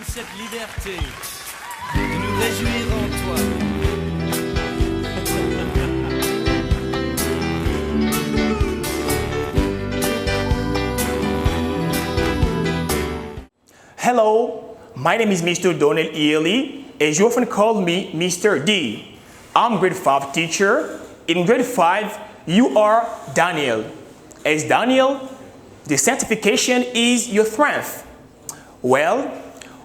cette liberté de nous réjouir en toi. Hello, my name is Mr. Donald Ely, as you often call me Mr. D. I'm grade 5 teacher. In grade 5, you are Daniel. As Daniel, the sanctification is your strength. Well,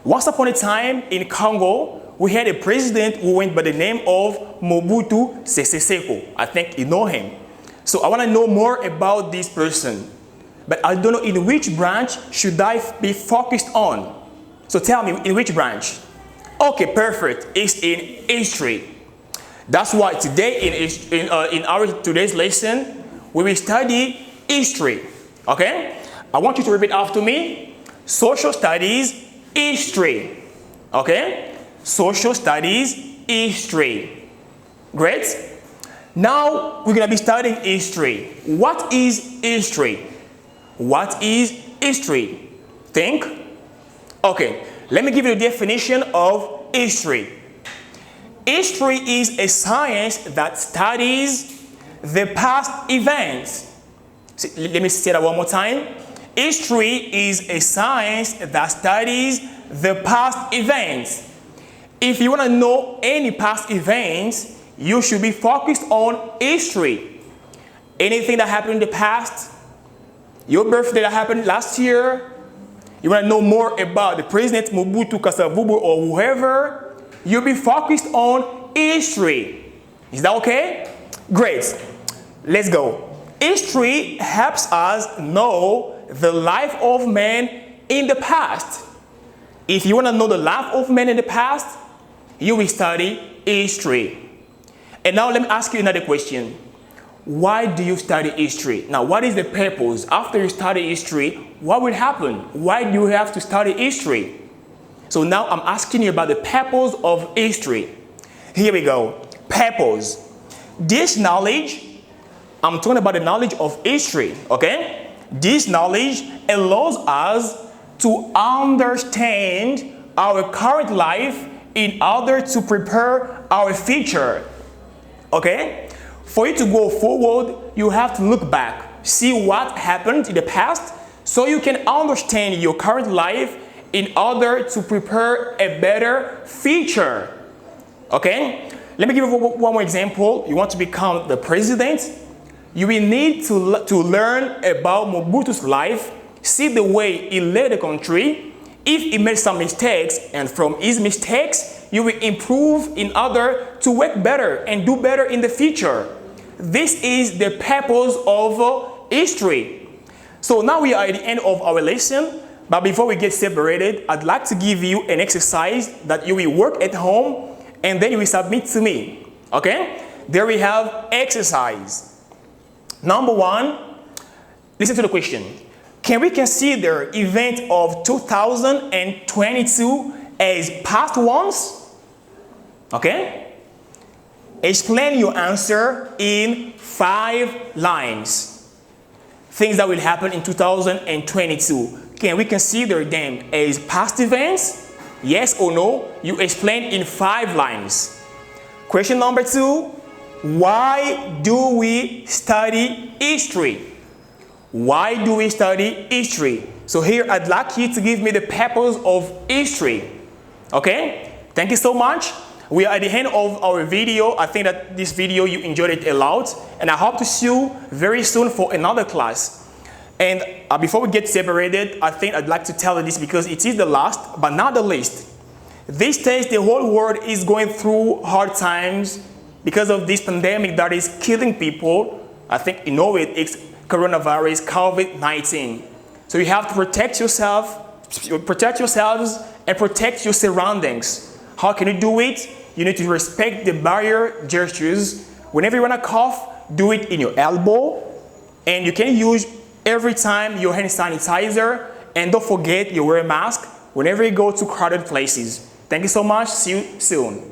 once upon a time in Congo, we had a president who went by the name of Mobutu Sese Seko. I think you know him. So I want to know more about this person. But I don't know in which branch should I be focused on. So tell me, in which branch? Okay, perfect. It's in history. That's why today in our today's lesson, we will study history. Okay? I want you to repeat after me. Social studies, history. Okay? Social studies, history. Great. Now we're going to be studying history. What is history? What is history? Think. Okay, let me give you the definition of history. History is a science that studies the past events. Let me say that one more time. History is a science that studies the past events. If you want to know any past events, you should be focused on history. Anything that happened in the past, your birthday that happened last year, you want to know more about the President Mobutu Kasavubu or whoever, you'll be focused on history. Is that okay? Great. Let's go. History helps us know the life of man in the past. If you want to know the life of man in the past, you will study history. And now let me ask you another question. Why do you study history? Now, what is the purpose? After you study history, what will happen? Why do you have to study history? So now I'm asking you about the purpose of history. Here we go. Purpose. This knowledge, I'm talking about the knowledge of history, okay? This knowledge allows us to understand our current life in order to prepare our future, okay? For you to go forward, you have to look back, see what happened in the past, so you can understand your current life in order to prepare a better future. Okay? Let me give you one more example. You want to become the president? You will need to learn about Mobutu's life, see the way he led the country. If he made some mistakes, and from his mistakes, you will improve in order to work better and do better in the future. This is the purpose of history. So now we are at the end of our lesson, but before we get separated, I'd like to give you an exercise that you will work at home and then you will submit to me. Okay? There we have exercise. Number 1, listen to the question. Can we consider event of 2022 as past ones? Okay? Explain your answer in 5 lines. Things that will happen in 2022. Can we consider them as past events? Yes or no? You explain in 5 lines. Question number 2. Why do we study history? Why do we study history? So here I'd like you to give me the purpose of history. Okay? Thank you so much. We are at the end of our video. I think that this video you enjoyed it a lot, and I hope to see you very soon for another class. And before we get separated, I think I'd like to tell you this because it is the last, but not the least. These days, the whole world is going through hard times because of this pandemic that is killing people. I think you know it, it's coronavirus, COVID-19. So you have to protect yourselves, and protect your surroundings. How can you do it? You need to respect the barrier gestures. Whenever you want to cough, do it in your elbow. And you can use every time your hand sanitizer. And don't forget you wear a mask whenever you go to crowded places. Thank you so much. See you soon.